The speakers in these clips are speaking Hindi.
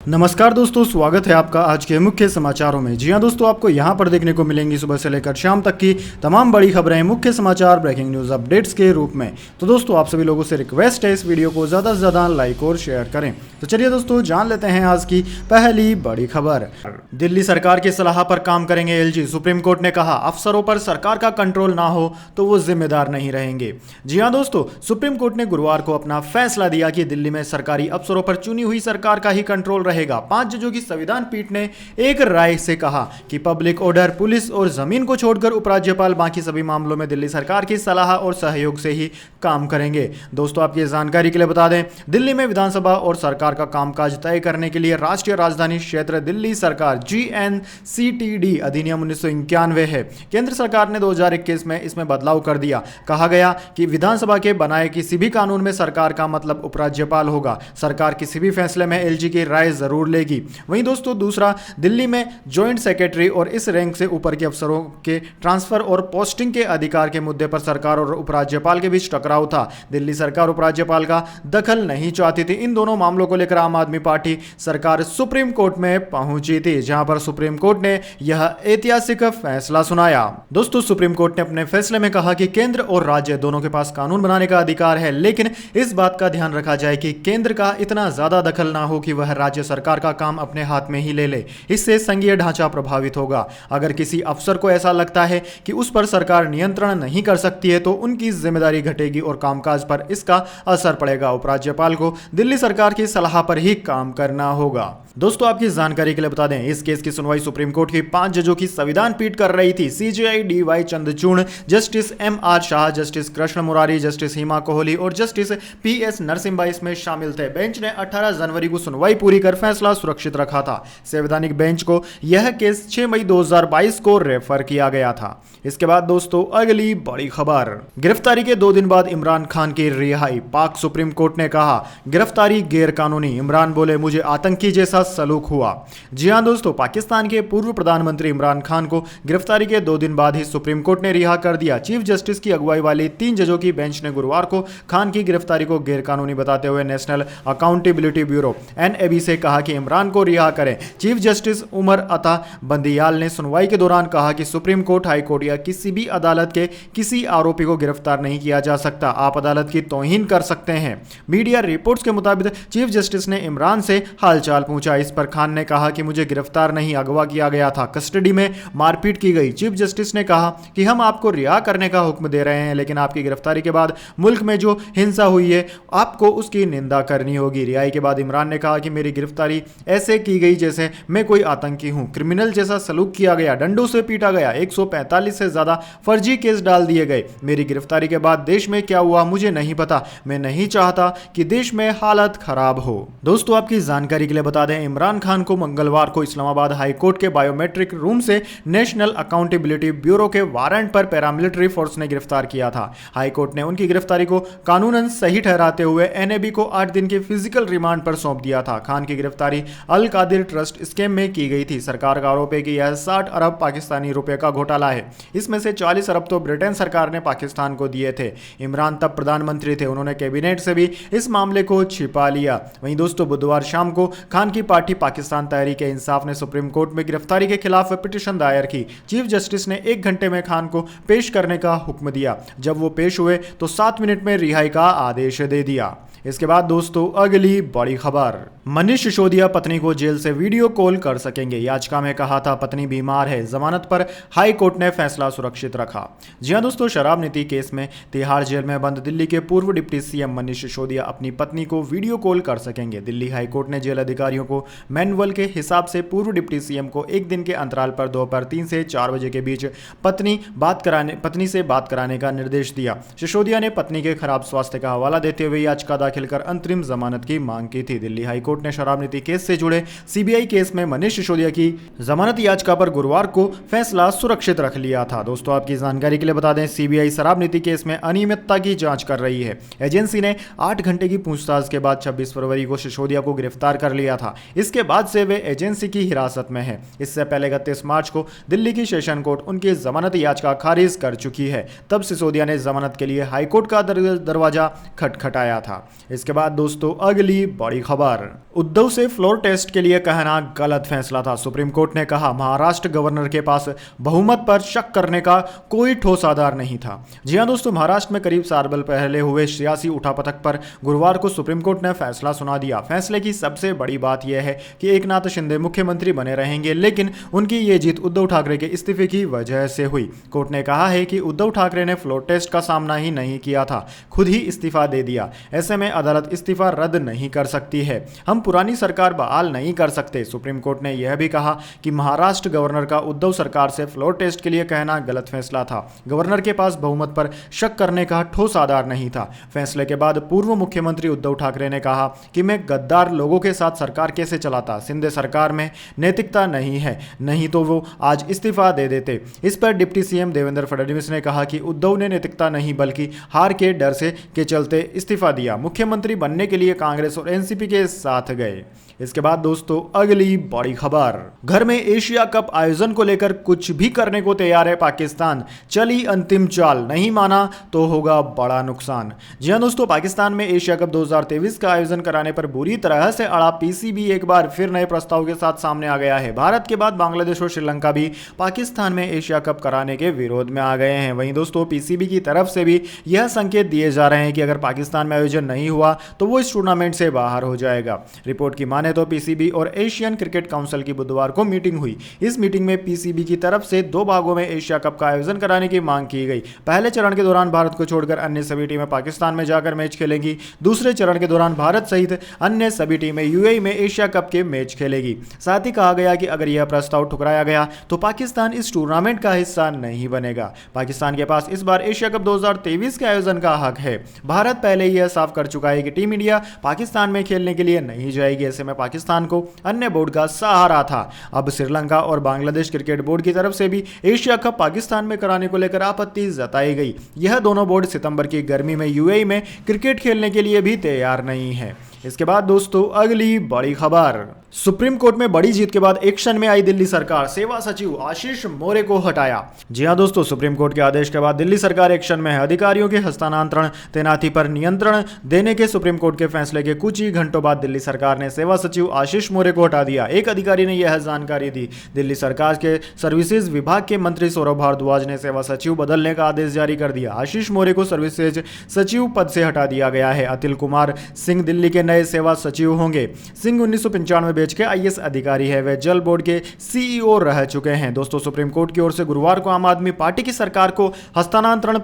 नमस्कार दोस्तों, स्वागत है आपका आज के मुख्य समाचारों में। जी हां दोस्तों, आपको यहां पर देखने को मिलेंगी सुबह से लेकर शाम तक की तमाम बड़ी खबरें, मुख्य समाचार, ब्रेकिंग न्यूज़ अपडेट्स के रूप में। तो दोस्तों, आप सभी लोगों से रिक्वेस्ट है इस वीडियो को ज़्यादा से ज़्यादा लाइक और शेयर करें। तो चलिए दोस्तों, जान लेते हैं आज की पहली बड़ी खबर। दिल्ली सरकार की सलाह पर काम करेंगे एलजी। सुप्रीम कोर्ट ने कहा, अफसरों पर सरकार का कंट्रोल ना हो तो वो जिम्मेदार नहीं रहेंगे। जी हाँ दोस्तों, सुप्रीम कोर्ट ने गुरुवार को अपना फैसला दिया कि दिल्ली में सरकारी अफसरों पर चुनी हुई सरकार का ही कंट्रोल रहेगा। 5 जजों की संविधान पीठ ने एक राय से कहा कि पब्लिक ऑर्डर, पुलिस और जमीन को छोड़कर उपराज्यपाल बाकी सभी मामलों में दिल्ली सरकार की सलाह और सहयोग से ही काम करेंगे। दोस्तों, आपकी जानकारी के लिए बता दें, दिल्ली में विधानसभा और सरकार का कामकाज तय करने के लिए राष्ट्रीय राजधानी क्षेत्र दिल्ली सरकार GNCTD अधिनियम 1991 है। केंद्र सरकार ने 2021 में इसमें बदलाव कर दिया। कहा गया कि विधानसभा के बनाए किसी भी कानून में सरकार का मतलब उपराज्यपाल होगा। सरकार किसी भी फैसले में एलजी की राय जरूर लेगी। वहीं दोस्तों, दूसरा, दिल्ली में जॉइंट सेक्रेटरी और इस रैंक से ऊपर के अफसरों के ट्रांसफर और पोस्टिंग के अधिकार के मुद्दे पर सरकार और उपराज्यपाल के बीच टकराव था। दिल्ली सरकार उपराज्यपाल का दखल नहीं चाहती थी। इन दोनों मामलों को लेकर आम आदमी पार्टी सरकार सुप्रीम कोर्ट में पहुंची थी, जहां पर सुप्रीम कोर्ट ने यह ऐतिहासिक फैसला सुनाया। दोस्तों, सुप्रीम कोर्ट ने अपने फैसले में कहा कि केंद्र और राज्य दोनों के पास कानून बनाने का अधिकार है, लेकिन इस बात का ध्यान रखा जाए कि केंद्र का इतना ज्यादा दखल ना हो कि वह राज्य सरकार का काम अपने हाथ में ही ले ले। इससे संघीय ढांचा प्रभावित होगा। अगर किसी अफसर को ऐसा लगता है कि उस पर सरकार नियंत्रण नहीं कर सकती है तो उनकी जिम्मेदारी घटेगी और कामकाज पर इसका असर पड़ेगा। उपराज्यपाल को दिल्ली सरकार की सलाह पर ही काम करना होगा। दोस्तों, आपकी जानकारी के लिए बता दें, इस केस की सुनवाई सुप्रीम कोर्ट की 5 जजों की संविधान पीठ कर रही थी। CJI DY Chandrachud, justice MR Shah, justice Krishna Murari, justice Hima Kohli और जस्टिस PS नरसिम्हा इसमें शामिल थे। बेंच ने 18 जनवरी को सुनवाई पूरी कर फैसला सुरक्षित रखा था। संवैधानिक बेंच को यह केस 6 मई 2022 को रेफर किया गया था। इसके बाद दोस्तों, अगली बड़ी खबर। गिरफ्तारी के 2 दिन बाद इमरान खान की रिहाई। पाक सुप्रीम कोर्ट ने कहा, गिरफ्तारी गैर कानूनी। इमरान बोले, मुझे आतंकी जैसा सलूक हुआ। जी हां दोस्तों, पाकिस्तान के पूर्व प्रधानमंत्री इमरान खान को गिरफ्तारी के 2 दिन बाद ही सुप्रीम कोर्ट ने रिहा कर दिया। चीफ जस्टिस की अगुवाई वाली 3 जजों की बेंच ने गुरुवार को खान की गिरफ्तारी को गैर कानूनी बताते हुए नेशनल अकाउंटेबिलिटी ब्यूरो NAB से कहा कि इमरान को रिहा करें। चीफ जस्टिस उमर अता बंदियाल ने सुनवाई के दौरान कहा कि सुप्रीम कोर्ट, हाई कोर्ट या किसी भी अदालत के किसी आरोपी को गिरफ्तार नहीं किया जा सकता। आप अदालत की तौहीन कर सकते हैं। मीडिया रिपोर्ट्स के मुताबिक चीफ जस्टिस ने इमरान से हालचाल पूछा। इस पर खान ने कहा कि मुझे गिरफ्तार नहीं, अगवा किया गया था, कस्टडी में मारपीट की गई। चीफ जस्टिस ने कहा कि हम आपको रिहा करने का हुक्म दे रहे हैं, लेकिन आपकी गिरफ्तारी के बाद मुल्क में जो हिंसा हुई है आपको उसकी निंदा करनी होगी। रिहाई के बाद इमरान ने कहा कि मेरी गिरफ्तारी ऐसे की गई जैसे मैं कोई आतंकी हूं। क्रिमिनल जैसा सलूक किया गया, डंडों से पीटा गया, 145 से ज्यादा फर्जी केस डाल दिए गए। मेरी गिरफ्तारी के बाद देश में क्या हुआ मुझे नहीं पता। मैं नहीं चाहता कि देश में हालत खराब हो। दोस्तों, आपकी जानकारी के लिए बता दें, इमरान खान को मंगलवार को इस्लामाबाद हाई कोर्ट के बायोमेट्रिक रूम से नेशनल अकाउंटेबिलिटी ब्यूरो के वारंट पर पैरामिलिट्री फोर्स ने गिरफ्तार किया था। हाई कोर्ट ने उनकी गिरफ्तारी को कानूनन सही ठहराते हुए NAB को 8 दिन के फिजिकल रिमांड पर सौंप दिया था। खान की गिरफ्तारी अल कादिर ट्रस्ट स्कैम में की गई थी। सरकार का आरोप है कि यह 60 अरब पाकिस्तानी रुपए का घोटाला है। इसमें से 40 अरब तो ब्रिटेन सरकार ने पाकिस्तान को दिए थे। इमरान तब प्रधानमंत्री थे, उन्होंने कैबिनेट से भी इस मामले को छिपा लिया। वहीं दोस्तों, बुधवार शाम को खान की पार्टी पाकिस्तान तहरीक इंसाफ ने सुप्रीम कोर्ट में गिरफ्तारी के खिलाफ पिटीशन दायर की। चीफ जस्टिस ने 1 घंटे में खान को पेश करने का हुक्म दिया। जब वो पेश हुए तो 7 मिनट में रिहाई का आदेश दे दिया। इसके बाद दोस्तों, अगली बड़ी खबर। मनीष सिसोदिया पत्नी को जेल से वीडियो कॉल कर सकेंगे। याचिका में कहा था पत्नी बीमार है। जमानत पर हाई कोर्ट ने फैसला सुरक्षित रखा। जी हां दोस्तों, शराब नीति केस में तिहाड़ जेल में बंद दिल्ली के पूर्व डिप्टी CM मनीष सिसोदिया अपनी पत्नी को वीडियो कॉल कर सकेंगे। दिल्ली हाई कोर्ट ने जेल अधिकारियों को मैनुअल के हिसाब से पूर्व डिप्टी CM को 1 दिन के अंतराल पर दोपहर 3 से 4 बजे के बीच पत्नी से बात कराने का निर्देश दिया। सिसोदिया ने पत्नी के खराब स्वास्थ्य का हवाला देते हुए याचिका दाखिल कर अंतरिम जमानत की मांग की थी। दिल्ली हाई कोर्ट ने शराब नीति केस से जुड़े CBI केस में मनीष सिसोदिया की जमानत याचिका पर गुरुवार को फैसला सुरक्षित रख लिया था। दोस्तों, आपकी जानकारी के लिए बता दें, CBI शराब नीति केस में अनियमितता की जांच कर रही है। एजेंसी ने 8 घंटे की पूछताछ के बाद 26 फरवरी को सिसोदिया को गिरफ्तार कर लिया था। इसके बाद से वे एजेंसी की हिरासत में है। इससे पहले 31 मार्च को दिल्ली की सेशन कोर्ट उनकी जमानत याचिका खारिज कर चुकी है। तब सिसोदिया ने जमानत के लिए हाईकोर्ट का दरवाजा खटखटाया था। इसके बाद दोस्तों अगली बड़ी खबर, उद्धव से फ्लोर टेस्ट के लिए कहना गलत फैसला था। सुप्रीम कोर्ट ने कहा महाराष्ट्र गवर्नर के पास बहुमत पर शक करने का कोई ठोस आधार नहीं था। जी हां दोस्तों, महाराष्ट्र में करीब 4 साल पहले हुए सियासी उठापटक पर गुरुवार को सुप्रीम कोर्ट ने फैसला सुना दिया। फैसले की सबसे बड़ी बात यह है कि एकनाथ शिंदे मुख्यमंत्री बने रहेंगे, लेकिन उनकी ये जीत उद्धव ठाकरे के इस्तीफे की वजह से हुई। कोर्ट ने कहा है कि उद्धव ठाकरे ने फ्लोर टेस्ट का सामना ही नहीं किया था, खुद ही इस्तीफा दे दिया। ऐसे में अदालत इस्तीफा रद्द नहीं कर सकती है। हम पुरानी सरकार बहाल नहीं कर सकते। सुप्रीम कोर्ट ने यह भी कहा कि महाराष्ट्र गवर्नर का उद्धव सरकार से फ्लोर टेस्ट के लिए कहना गलत फैसला था। गवर्नर के पास बहुमत पर शक करने का ठोस आधार नहीं था। फैसले के बाद पूर्व मुख्यमंत्री उद्धव ठाकरे ने कहा कि मैं गद्दार लोगों के साथ सरकार कैसे चलाता। शिंदे सरकार में नैतिकता नहीं है, नहीं तो वो आज इस्तीफा दे देते। इस पर डिप्टी सीएम देवेंद्र फडणवीस ने कहा कि उद्धव ने नैतिकता नहीं बल्कि हार के डर से के चलते इस्तीफा दिया। मुख्यमंत्री बनने के लिए कांग्रेस और एनसीपी के साथ गए। इसके बाद दोस्तों अगली बड़ी खबर, घर में एशिया कप आयोजन को लेकर कुछ भी करने को तैयार है पाकिस्तान। चली अंतिम चाल, नहीं माना तो होगा बड़ा नुकसान। जी हां दोस्तों, पाकिस्तान में एशिया कप 2023 का आयोजन कराने पर बुरी तरह से अड़ा पीसीबी एक बार फिर नए प्रस्ताव के साथ सामने आ गया है। भारत के बाद बांग्लादेश और श्रीलंका भी पाकिस्तान में एशिया कप कराने के विरोध में आ गए हैं। वहीं दोस्तों पीसीबी की तरफ से भी यह संकेत दिए जा रहे हैं कि अगर पाकिस्तान में आयोजन नहीं हुआ तो वो इस टूर्नामेंट से बाहर हो जाएगा। रिपोर्ट की माने तो पीसीबी और एशियन क्रिकेट काउंसिल की बुधवार को मीटिंग हुई। इस मीटिंग में पीसीबी की तरफ से 2 भागों में एशिया कप का आयोजन कराने की मांग की गई। पहले चरण के दौरान भारत को छोड़कर अन्य सभी टीमें पाकिस्तान में जाकर मैच खेलेंगी। दूसरे चरण के दौरान भारत सहित अन्य सभी टीमें यूएई में एशिया कप के मैच खेलेगी। साथ ही कहा गया कि अगर यह प्रस्ताव ठुकराया गया तो पाकिस्तान इस टूर्नामेंट का हिस्सा नहीं बनेगा। पाकिस्तान के पास इस बार एशिया कप 2023 के आयोजन का हक है। भारत पहले यह साफ कर चुका है कि टीम इंडिया पाकिस्तान में खेलने के लिए नहीं जाएगी। ऐसे में पाकिस्तान को अन्य बोर्ड का सहारा था। अब श्रीलंका और बांग्लादेश क्रिकेट बोर्ड की तरफ से भी एशिया कप पाकिस्तान में कराने को लेकर आपत्ति जताई गई। यह दोनों बोर्ड सितंबर की गर्मी में यूएई में क्रिकेट खेलने के लिए भी तैयार नहीं है। इसके बाद दोस्तों अगली बड़ी खबर, सुप्रीम कोर्ट में बड़ी जीत के बाद एक्शन में आई दिल्ली सरकार। सेवा सचिव आशीष मोरे को हटाया। जी हां दोस्तों, सुप्रीम कोर्ट के आदेश के बाद दिल्ली सरकार एक्शन में है। अधिकारियों के हस्तांतरण तैनाती पर नियंत्रण देने के सुप्रीम कोर्ट के फैसले के कुछ ही घंटों बाद दिल्ली सरकार ने सेवा सचिव आशीष मोरे को हटा दिया। एक अधिकारी ने यह जानकारी दी। दिल्ली सरकार के सर्विसेज विभाग के मंत्री सौरभ भारद्वाज ने सेवा सचिव बदलने का आदेश जारी कर दिया। आशीष मोरे को सर्विसेज सचिव पद से हटा दिया गया है। अतिल कुमार सिंह दिल्ली के नए सेवा सचिव होंगे। सिंह 1995 बैच के आईएएस अधिकारी है। वे जल बोर्ड के सीईओ रह चुके हैं। दोस्तों सुप्रीम कोर्ट की ओर से गुरुवार को आम आदमी पार्टी की सरकार को हस्तांतरण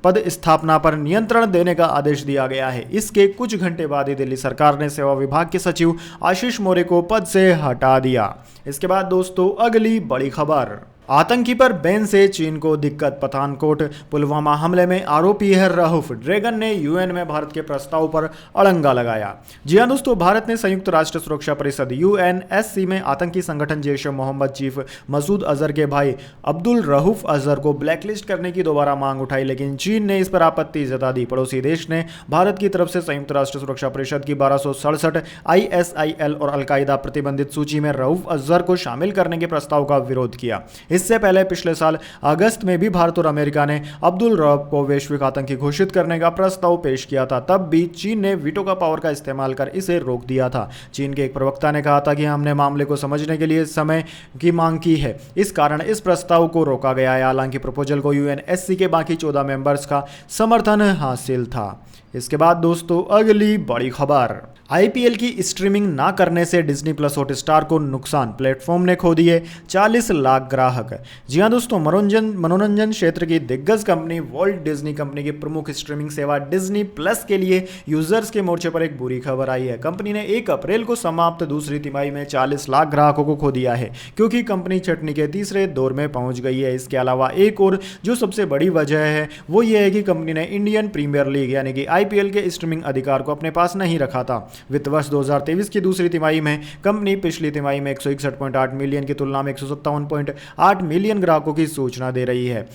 पद स्थापना पर नियंत्रण देने का आदेश दिया गया है। इसके कुछ घंटे बाद ही दिल्ली सरकार ने सेवा विभाग के सचिव आशीष मोरे को पद से हटा दिया। इसके बाद दोस्तों अगली बड़ी खबर, आतंकी पर बैन से चीन को दिक्कत। पठानकोट पुलवामा हमले में आरोपी है रऊफ। ड्रैगन ने यूएन में भारत के प्रस्ताव पर अड़ंगा लगाया। जी हां दोस्तों, भारत ने संयुक्त राष्ट्र सुरक्षा परिषद यूएनएससी में आतंकी संगठन जैश ए मोहम्मद चीफ मसूद अजहर के भाई अब्दुल रऊफ अजहर को ब्लैकलिस्ट करने की दोबारा मांग उठाई, लेकिन चीन ने इस पर आपत्ति जता दी। पड़ोसी देश ने भारत की तरफ से संयुक्त राष्ट्र सुरक्षा परिषद की 1267 ISIL और अलकायदा प्रतिबंधित सूची में रऊफ अजहर को शामिल करने के प्रस्ताव का विरोध किया। इससे पहले पिछले साल अगस्त में भी भारत और अमेरिका ने अब्दुल रऊफ को वैश्विक आतंकी घोषित करने का प्रस्ताव पेश किया था। तब भी चीन ने वीटो का पावर का इस्तेमाल कर इसे रोक दिया था। चीन के एक प्रवक्ता ने कहा था कि हमने मामले को समझने के लिए समय की मांग की है, इस कारण इस प्रस्ताव को रोका गया है। हालांकि प्रपोजल को यूएनएससी के बाकी 14 मेंबर्स का समर्थन हासिल था। इसके बाद दोस्तों अगली बड़ी खबर, आईपीएल की स्ट्रीमिंग ना करने से डिज्नी प्लस हॉटस्टार को नुकसान। प्लेटफॉर्म ने खो दिए 40 लाख ग्राहक। जी हां दोस्तों, मनोरंजन क्षेत्र की दिग्गज कंपनी वॉल्ट डिज्नी कंपनी की प्रमुख स्ट्रीमिंग सेवा डिज्नी प्लस के लिए यूजर्स के मोर्चे पर एक बुरी खबर आई है। कंपनी ने 1 अप्रैल को समाप्त दूसरी तिमाही में 40 लाख ग्राहकों को खो दिया है, क्योंकि कंपनी छटनी के तीसरे दौर में पहुंच गई है। इसके अलावा एक और जो सबसे बड़ी वजह है वो ये है कि कंपनी ने इंडियन प्रीमियर लीग यानी कि आईपीएल के स्ट्रीमिंग अधिकार को अपने पास नहीं रखा था। वित्त वर्ष 2023 की दूसरी तिमाही में कंपनी पिछली तिमाही में 161.8 मिलियन की तुलना में 157.8 मिलियन ग्राहकों की सूचना दे रही है।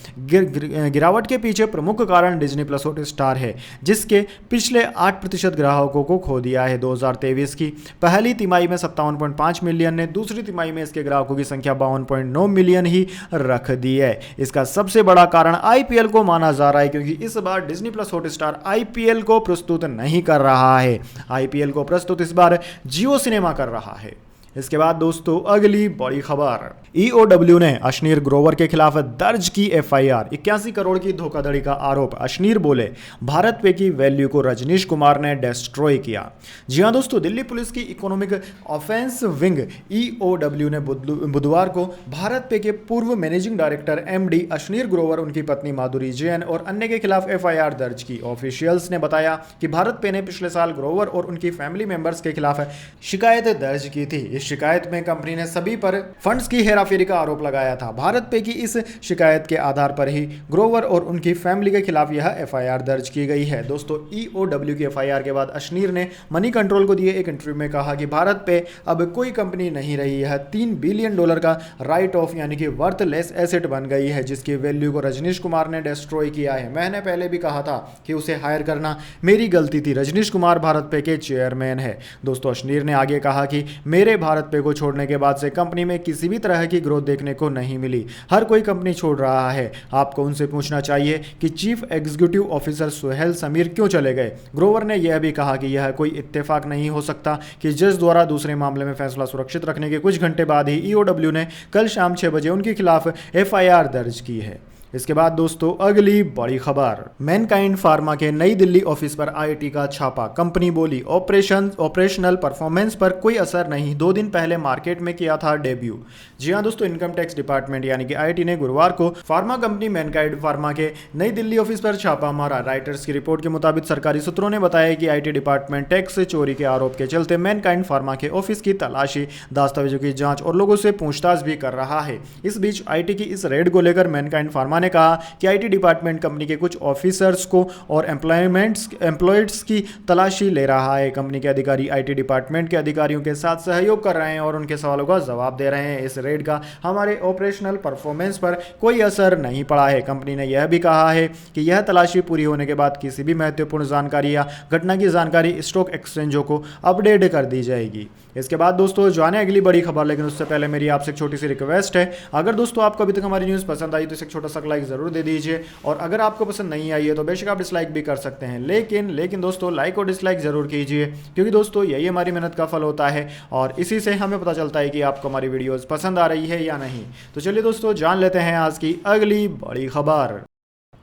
गिरावट के पीछे प्रमुख कारण डिज्नी प्लस हॉटस्टार है, जिसके पिछले 8% ग्राहकों को खो दिया है। 2023 की पहली तिमाही में 57.5 मिलियन ने, दूसरी तिमाही में इसके ग्राहकों की संख्या 52.9 मिलियन ही रख दी है। इसका सबसे बड़ा कारण आईपीएल को माना जा रहा है, क्योंकि इस बार Disney plus Hotstar IPL IPL को प्रस्तुत नहीं कर रहा है। आईपीएल को प्रस्तुत इस बार जियो सिनेमा कर रहा है। इसके बाद दोस्तों अगली बड़ी खबर, ईओडब्ल्यू ने अश्नीर ग्रोवर के खिलाफ दर्ज की एफआईआर। 81 करोड़ की धोखाधड़ी का आरोप। अश्नीर बोले भारत पे की वैल्यू को रजनीश कुमार ने डिस्ट्रॉय किया। जी हां दोस्तों, दिल्ली पुलिस की इकोनॉमिक ऑफेंस विंग ईओडब्ल्यू ने बुधवार को भारत पे के पूर्व managing director MD Ashneer Grover, उनकी पत्नी माधुरी जैन और अन्य के खिलाफ एफआईआर दर्ज की। ऑफिशियल्स ने बताया कि भारत पे ने पिछले साल ग्रोवर और उनकी फैमिली मेंबर्स के खिलाफ शिकायत दर्ज की थी। इस शिकायत में कंपनी ने सभी पर फंड्स की हेराफेरी का आरोप लगाया था। भारत पे की इस शिकायत के आधार पर ही ग्रोवर और उनकी फैमिली के खिलाफ यह एफआईआर दर्ज की गई है। दोस्तों ईओडब्ल्यू की एफआईआर के बाद अश्नीर ने मनी कंट्रोल को दिए एक इंटरव्यू में कहा कि भारत पे अब कोई कंपनी नहीं रही है। $3 बिलियन का राइट ऑफ यानी कि वर्थलेस एसेट बन गई है, जिसकी वैल्यू को रजनीश कुमार ने डिस्ट्रॉय किया है। मैंने पहले भी कहा था कि उसे हायर करना मेरी गलती थी। रजनीश कुमार भारत पे के चेयरमैन है। दोस्तों अश्नीर ने आगे कहा कि मेरे भारत पे को छोड़ने के बाद से कंपनी में किसी भी तरह की ग्रोथ देखने को नहीं मिली। हर कोई कंपनी छोड़ रहा है। आपको उनसे पूछना चाहिए कि chief executive officer Suhail Sameer क्यों चले गए। ग्रोवर ने यह भी कहा कि यह कोई इत्तेफाक नहीं हो सकता कि जज द्वारा दूसरे मामले में फैसला सुरक्षित रखने के कुछ घंटे बाद ही ईओडब्ल्यू ने कल शाम 6 बजे उनके खिलाफ एफआईआर दर्ज की है। इसके बाद दोस्तों अगली बड़ी खबर, मैनकाइंड फार्मा के नई दिल्ली ऑफिस पर आईटी का छापा। कंपनी बोली ऑपरेशनल परफॉर्मेंस पर कोई असर नहीं, 2 दिन पहले मार्केट में किया था डेब्यू। जी हां दोस्तों, इनकम टैक्स डिपार्टमेंट यानी कि आईटी ने गुरुवार को फार्मा कंपनी मैनकाइंड फार्मा के नई दिल्ली ऑफिस पर छापा मारा। राइटर्स की रिपोर्ट के मुताबिक सरकारी सूत्रों ने बताया कि आईटी डिपार्टमेंट टैक्स चोरी के आरोप के चलते मैनकाइंड फार्मा के ऑफिस की तलाशी, दस्तावेजों की जांच और लोगों से पूछताछ भी कर रहा है। इस बीच आईटी की इस रेड को लेकर मैनकाइंड फार्मा ने कहा कि आईटी डिपार्टमेंट कंपनी के कुछ ऑफिसर्स को और एम्प्लॉयड्स की तलाशी ले रहा है। कंपनी के अधिकारी आईटी डिपार्टमेंट के अधिकारियों के साथ सहयोग कर रहे हैं और उनके सवालों का जवाब दे रहे हैं। इस रेड का हमारे ऑपरेशनल परफॉर्मेंस पर कोई असर नहीं पड़ा है। कंपनी ने यह भी कहा है कि यह तलाशी पूरी होने के बाद किसी भी महत्वपूर्ण जानकारी या घटना की जानकारी स्टॉक एक्सचेंजों को अपडेट कर दी जाएगी। इसके बाद दोस्तों जाने अगली बड़ी खबर, लेकिन उससे पहले मेरी आपसे एक छोटी सी रिक्वेस्ट है, अगर दोस्तों आपको अभी तक हमारी न्यूज़ पसंद आई तो इसे एक छोटा सा लाइक जरूर दे दीजिए, और अगर आपको पसंद नहीं आई है तो बेशक आप डिसलाइक भी कर सकते हैं, लेकिन दोस्तों लाइक और डिसलाइक जरूर कीजिए, क्योंकि दोस्तों यही हमारी मेहनत का फल होता है और इसी से हमें पता चलता है कि आपको हमारी वीडियोस पसंद आ रही है या नहीं। तो चलिए दोस्तों जान लेते हैं आज की अगली बड़ी खबर।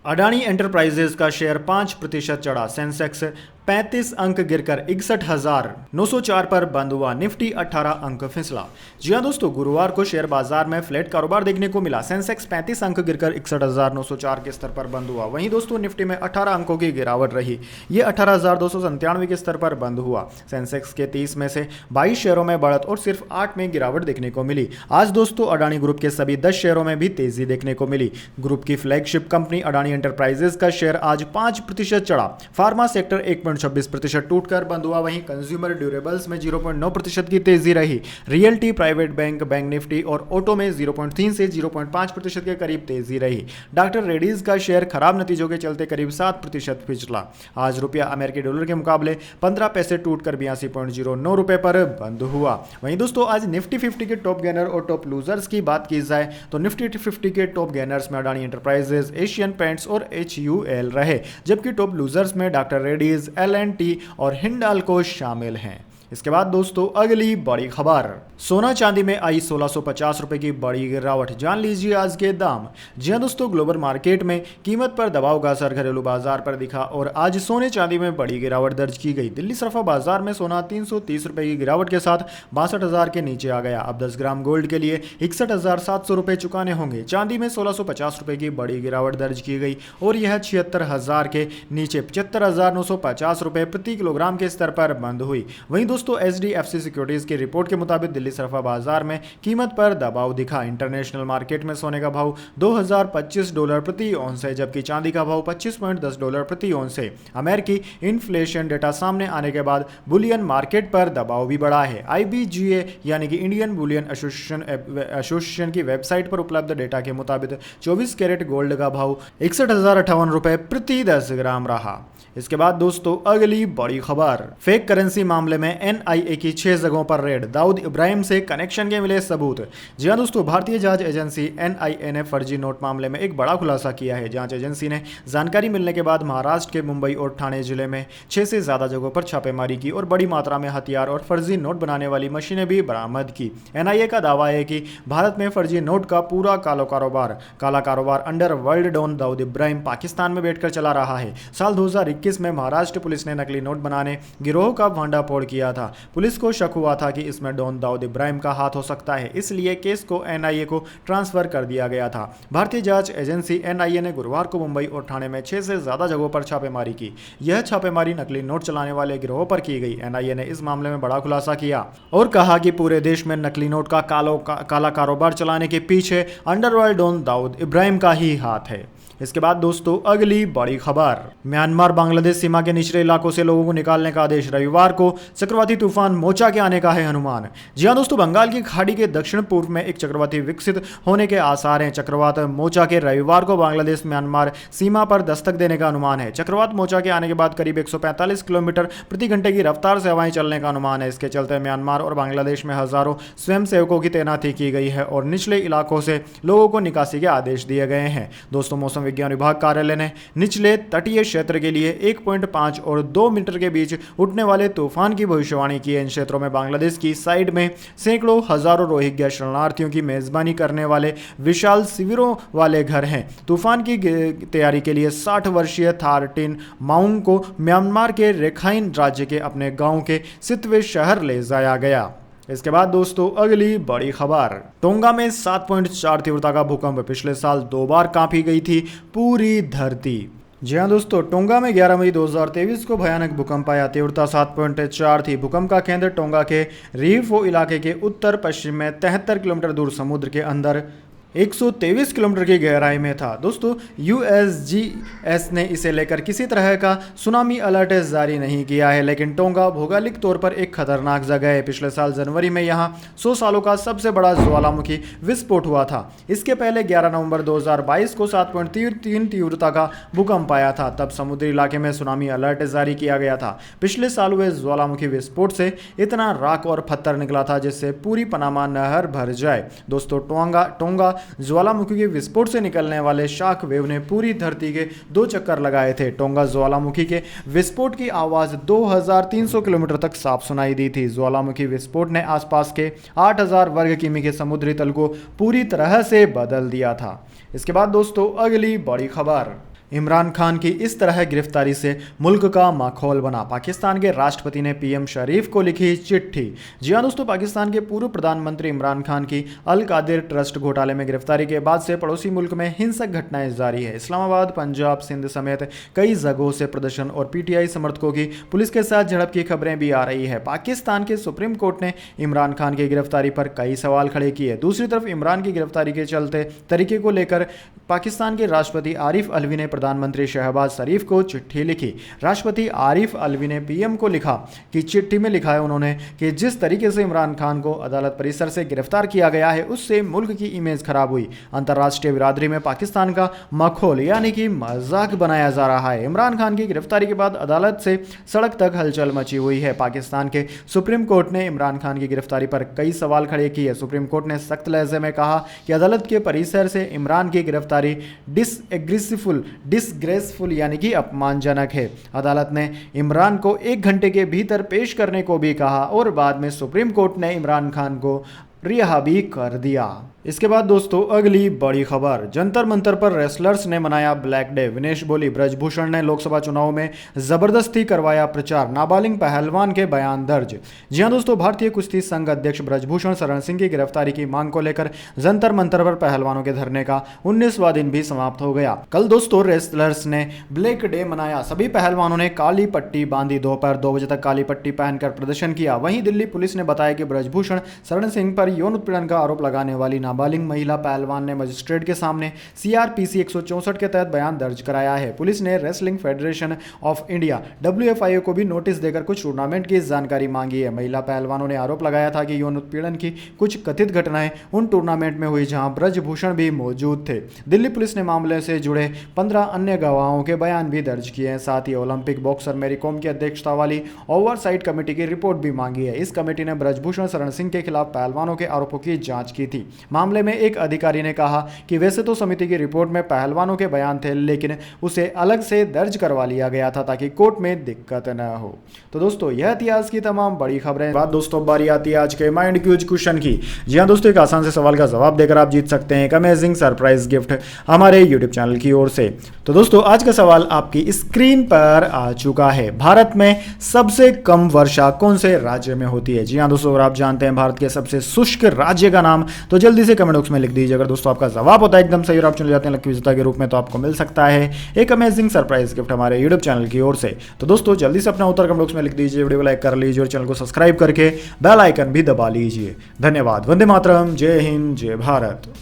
अडानी एंटरप्राइजेज का शेयर 5% चढ़ा। सेंसेक्स 35 अंक गिरकर 61,904 पर बंद हुआ। निफ्टी 18 अंक फिसला। जी हां दोस्तों, गुरुवार को शेयर बाजार में फ्लैट कारोबार देखने को मिला। सेंसेक्स 35 अंक गिरकर 61,904 के स्तर पर बंद हुआ। वहीं दोस्तों निफ्टी में 18 अंकों की गिरावट रही। ये 18,297 के स्तर पर बंद हुआ। सेंसेक्स के 30 में से 22 शेयरों में बढ़त और सिर्फ 8 में गिरावट देखने को मिली। आज दोस्तों अडानी ग्रुप के सभी 10 शेयरों में भी तेजी देखने को मिली। ग्रुप की फ्लैगशिप कंपनी अडानी एंटरप्राइजेज का शेयर आज 5% चढ़ा। फार्मा सेक्टर 1.26% टूटकर बंद हुआ। वहीं कंज्यूमर ड्यूरेबल्स में 0.9% की तेजी रही। Realty, private bank, bank Nifty और ऑटो में 0.3 से 0.5% के करीब तेजी रही। डॉक्टर रेड्डीज का शेयर खराब नतीजों के चलते करीब 7% फिसला। आज रुपया अमेरिकी डॉलर के मुकाबले 15 पैसे टूटकर 82.09 रुपए पर बंद हुआ। वहीं दोस्तों आज निफ्टी 50 के टॉप गेनर और टॉप लूजर्स की बात की जाए तो निफ्टी 50 के टॉप गेनर्स में अडानी एंटरप्राइजेज, एशियन पेंट्स और HUL रहे, जबकि टॉप लूजर्स में डॉक्टर रेड्डीज, L&T और हिंडाल्को शामिल हैं। इसके बाद दोस्तों अगली बड़ी खबर, सोना चांदी में आई 1650 रुपए की बड़ी गिरावट। जान लीजिए आज के दाम। जी हां दोस्तों, ग्लोबल मार्केट में कीमत पर दबाव का असर घरेलू बाजार पर दिखा और आज सोने चांदी में बड़ी गिरावट दर्ज की गई। दिल्ली सराफा बाजार में सोना 330 रुपए की गिरावट के साथ 62,000 के नीचे आ गया। अब 10 ग्राम गोल्ड के लिए 61,700 रुपए चुकाने होंगे। चांदी में 1650 रुपए की बड़ी गिरावट दर्ज की गई और यह 76,000 के नीचे 75,950 रुपए प्रति किलोग्राम के स्तर पर बंद हुई। वहीं दोस्तों HDFC सिक्योरिटीज की रिपोर्ट के मुताबिक दिल्ली सराफा बाजार में कीमत पर दबाव दिखा। इंटरनेशनल मार्केट में सोने का भाव $2,025 प्रति औंस है, जबकि चांदी का भाव $25.10 प्रति औंस है। अमेरिकी इन्फ्लेशन डेटा सामने आने के बाद बुलियन मार्केट पर दबाव भी बढ़ा है। IBGA यानी कि इंडियन बुलियन एसोसिएशन की वेबसाइट पर उपलब्ध डेटा के मुताबिक 24 कैरेट गोल्ड का भाव 61,058 रुपए प्रति 10 ग्राम रहा। इसके बाद दोस्तों अगली बड़ी खबर, फेक करेंसी मामले में एनआईए की 6 जगहों पर रेड, दाऊद इब्राहिम से कनेक्शन के मिले सबूत। जी हां दोस्तों, भारतीय जांच एजेंसी एनआईए ने फर्जी नोट मामले में एक बड़ा खुलासा किया है। जांच एजेंसी ने जानकारी मिलने के बाद महाराष्ट्र के मुंबई और ठाणे जिले में 6 से ज्यादा जगहों पर छापेमारी की और बड़ी मात्रा में हथियार और फर्जी नोट बनाने वाली मशीनें भी बरामद की। एनआईए का दावा है कि भारत में फर्जी नोट का पूरा काला कारोबार अंडरवर्ल्ड डॉन दाऊद इब्राहिम पाकिस्तान में बैठकर चला रहा है। साल 2021 में महाराष्ट्र पुलिस ने नकली नोट बनाने गिरोह का भंडाफोड़ किया था। पुलिस को शक हुआ था कि इसमें डॉन दाऊद इब्राहिम का हाथ हो सकता है, इसलिए केस को एनआईए को ट्रांसफर कर दिया गया था। भारतीय जांच एजेंसी एनआईए ने गुरुवार को मुंबई और ठाणे में 6 से ज्यादा जगहों पर छापेमारी की। यह छापेमारी नकली नोट चलाने वाले गिरोह पर की गई। एनआईए ने इस मामले में बड़ा खुलासा किया और कहा कि पूरे देश में नकली नोट का काला कारोबार चलाने के पीछे अंडरवर्ल्ड डॉन दाऊद इब्राहिम का ही हाथ है। इसके बाद दोस्तों अगली बड़ी खबर, म्यांमार बांग्लादेश सीमा के निचले इलाकों से लोगों को निकालने का आदेश, रविवार को चक्रवाती तूफान मोचा के आने का है अनुमान। जी हां दोस्तों, बंगाल की खाड़ी के दक्षिण पूर्व में एक चक्रवाती विकसित होने के आसार हैं। चक्रवात मोचा के रविवार को बांग्लादेश म्यांमार सीमा पर दस्तक देने का अनुमान है। चक्रवात मोचा के आने के बाद करीब 145 किलोमीटर प्रति घंटे की रफ्तार से हवाएं चलने का अनुमान है। इसके चलते म्यांमार और बांग्लादेश में हजारों स्वयंसेवकों की तैनाती की गई है और निचले इलाकों से लोगों को निकासी के आदेश दिए गए हैं। दोस्तों, मौसम विज्ञान विभाग कार्यालय ने निचले तटीय क्षेत्र के लिए 1.5 और 2 मीटर के बीच उठने वाले तूफान की भविष्यवाणी की है। इन क्षेत्रों में बांग्लादेश की साइड में सैकड़ों हजारों रोहिंग्या शरणार्थियों की मेजबानी करने वाले विशाल शिविरों वाले घर हैं। तूफान की तैयारी के लिए 60 वर्षीय थारटिन माउंग को म्यांमार के रेखाइन राज्य के अपने गांव के सितवे शहर ले जाया गया। इसके बाद दोस्तों अगली बड़ी खबर, टोंगा में 7.4 तीव्रता का भूकंप, पिछले साल 2 बार कांपी गई थी पूरी धरती। जी हां दोस्तों, टोंगा में 11 मई 2023 को भयानक भूकंप आया। तीव्रता 7.4 थी। भूकंप का केंद्र टोंगा के रीफो इलाके के उत्तर पश्चिम में 73 किलोमीटर दूर समुद्र के अंदर 123 किलोमीटर की गहराई में था। दोस्तों, यूएसजीएस ने इसे लेकर किसी तरह का सुनामी अलर्ट जारी नहीं किया है, लेकिन टोंगा भौगोलिक तौर पर एक खतरनाक जगह है। पिछले साल जनवरी में यहां 100 सालों का सबसे बड़ा ज्वालामुखी विस्फोट हुआ था। इसके पहले 11 नवंबर 2022 को 7.3 तीव्रता का भूकंप आया था। तब समुद्री इलाके में सुनामी अलर्ट जारी किया गया था। पिछले साल हुए ज्वालामुखी विस्फोट से इतना राख और पत्थर निकला था जिससे पूरी पनामा नहर भर जाए। दोस्तों, टोंगा ज्वालामुखी के विस्फोट से निकलने वाले शाक वेव ने पूरी धरती के 2 चक्कर लगाए थे। टोंगा ज्वालामुखी के विस्फोट की आवाज 2300 किलोमीटर तक साफ सुनाई दी थी। ज्वालामुखी विस्फोट ने आसपास के 8000 वर्ग किमी के समुद्री तल को पूरी तरह से बदल दिया था। इसके बाद दोस्तों अगली बड़ी खबर, इमरान खान की इस तरह गिरफ्तारी से मुल्क का माहौल बना, पाकिस्तान के राष्ट्रपति ने पीएम शरीफ को लिखी चिट्ठी। जी हां दोस्तों, पाकिस्तान के पूर्व प्रधानमंत्री इमरान खान की अल कादिर ट्रस्ट घोटाले में गिरफ्तारी के बाद से पड़ोसी मुल्क में हिंसक घटनाएं जारी है। इस्लामाबाद, पंजाब, सिंध समेत कई जगहों से प्रदर्शन और पीटीआई समर्थकों की पुलिस के साथ झड़प की खबरें भी आ रही है। पाकिस्तान के सुप्रीम कोर्ट ने इमरान खान की गिरफ्तारी पर कई सवाल खड़े किए। दूसरी तरफ इमरान की गिरफ्तारी के चलते तरीके को लेकर पाकिस्तान के राष्ट्रपति आरिफ अलवी ने प्रधानमंत्री शहबाज शरीफ को चिट्ठी लिखी। राष्ट्रपति आरिफ अलवी ने पीएम को लिखा कि चिट्ठी में लिखा है उन्होंने कि जिस तरीके से इमरान खान को अदालत परिसर से गिरफ्तार किया गया है उससे मुल्क की इमेज खराब हुई। अंतर्राष्ट्रीय बिरादरी में पाकिस्तान का माहौल यानी कि मजाक बनाया जा रहा है। इमरान खान की गिरफ्तारी के बाद अदालत से सड़क तक हलचल मची हुई है। पाकिस्तान के सुप्रीम कोर्ट ने इमरान खान की गिरफ्तारी पर कई सवाल खड़े किए। सुप्रीम कोर्ट ने सख्त लहजे में कहा कि अदालत के परिसर से इमरान की गिरफ्तारी डिसग्रेसफुल यानी कि अपमानजनक है। अदालत ने इमरान को 1 घंटे के भीतर पेश करने को भी कहा और बाद में सुप्रीम कोर्ट ने इमरान खान को रिहा भी कर दिया। इसके बाद दोस्तों अगली बड़ी खबर, जंतर मंतर पर रेसलर्स ने मनाया ब्लैक डे, विनेश बोली। ब्रजभूषण ने लोकसभा चुनाव में जबरदस्ती करवाया प्रचार, नाबालिग पहलवान के बयान दर्ज। जी हां दोस्तों, भारतीय कुश्ती संघ अध्यक्ष ब्रजभूषण शरण सिंह की गिरफ्तारी की मांग को लेकर जंतर मंतर पर पहलवानों के धरने का 19वां दिन भी समाप्त हो गया। कल दोस्तों रेसलर्स ने ब्लैक डे मनाया। सभी पहलवानों ने काली पट्टी बांधी, दोपहर 2 बजे तक काली पट्टी पहनकर प्रदर्शन किया। वहीं दिल्ली पुलिस ने बताया कि ब्रजभूषण शरण सिंह पर यौन उत्पीड़न का आरोप लगाने वाली नाबालिग महिला पहलवान ने मजिस्ट्रेट के सामने सीआरपीसी 164 के तहत बयान दर्ज कराया है। पुलिस ने wrestling federation of India WFIA को भी नोटिस देकर कुछ टूर्नामेंट की जानकारी मांगी है। महिला पहलवानों ने आरोप लगाया था कि यौन उत्पीड़न की कुछ कथित घटनाएं उन टूर्नामेंट में हुई जहां ब्रजभूषण भी मौजूद थे। दिल्ली पुलिस ने मामले से जुड़े 15 अन्य गवाहों के बयान भी दर्ज किए हैं। साथ ही ओलंपिक बॉक्सर मेरी कॉम की अध्यक्षता वाली ओवरसाइट कमेटी की रिपोर्ट भी मांगी है। इस कमेटी ने ब्रजभूषण शरण सिंह के खिलाफ पहलवानों के आरोपों की जांच की थी। मामले में एक अधिकारी ने कहा कि वैसे तो समिति की रिपोर्ट में पहलवानों के बयान थे, लेकिन उसे अलग से दर्ज करवा लिया गया था ताकि कोर्ट में दिक्कत न हो। तो दोस्तों, यह थी आज की तमाम बड़ी खबरें। बात दोस्तों बारी आती है आज के माइंड क्यूज क्वेश्चन की। जी हाँ दोस्तों, एक आसान से सवाल का जवाब देकर आप जीत सकते हैं एक अमेजिंग सरप्राइज गिफ्ट हमारे यूट्यूब चैनल की ओर से। तो दोस्तों, आज का सवाल आपकी स्क्रीन पर आ चुका है। भारत में सबसे कम वर्षा कौन से राज्य में होती है? जी हाँ दोस्तों, अगर आप जानते हैं भारत के सबसे शुष्क राज्य का नाम तो जल्दी से कमेंट बॉक्स में लिख दीजिए। अगर दोस्तों आपका जवाब होता है एकदम सही और आप चले जाते हैं लकी विजेता के रूप में, तो आपको मिल सकता है एक अमेजिंग सरप्राइज गिफ्ट हमारे यूट्यूब चैनल की ओर से। तो दोस्तों, जल्दी से अपना उत्तर कमेंट बॉक्स में लिख दीजिए, वीडियो को लाइक कर लीजिए और चैनल को सब्सक्राइब करके बेल आइकन भी दबा लीजिए। धन्यवाद। वंदे मातरम। जय हिंद, जय भारत।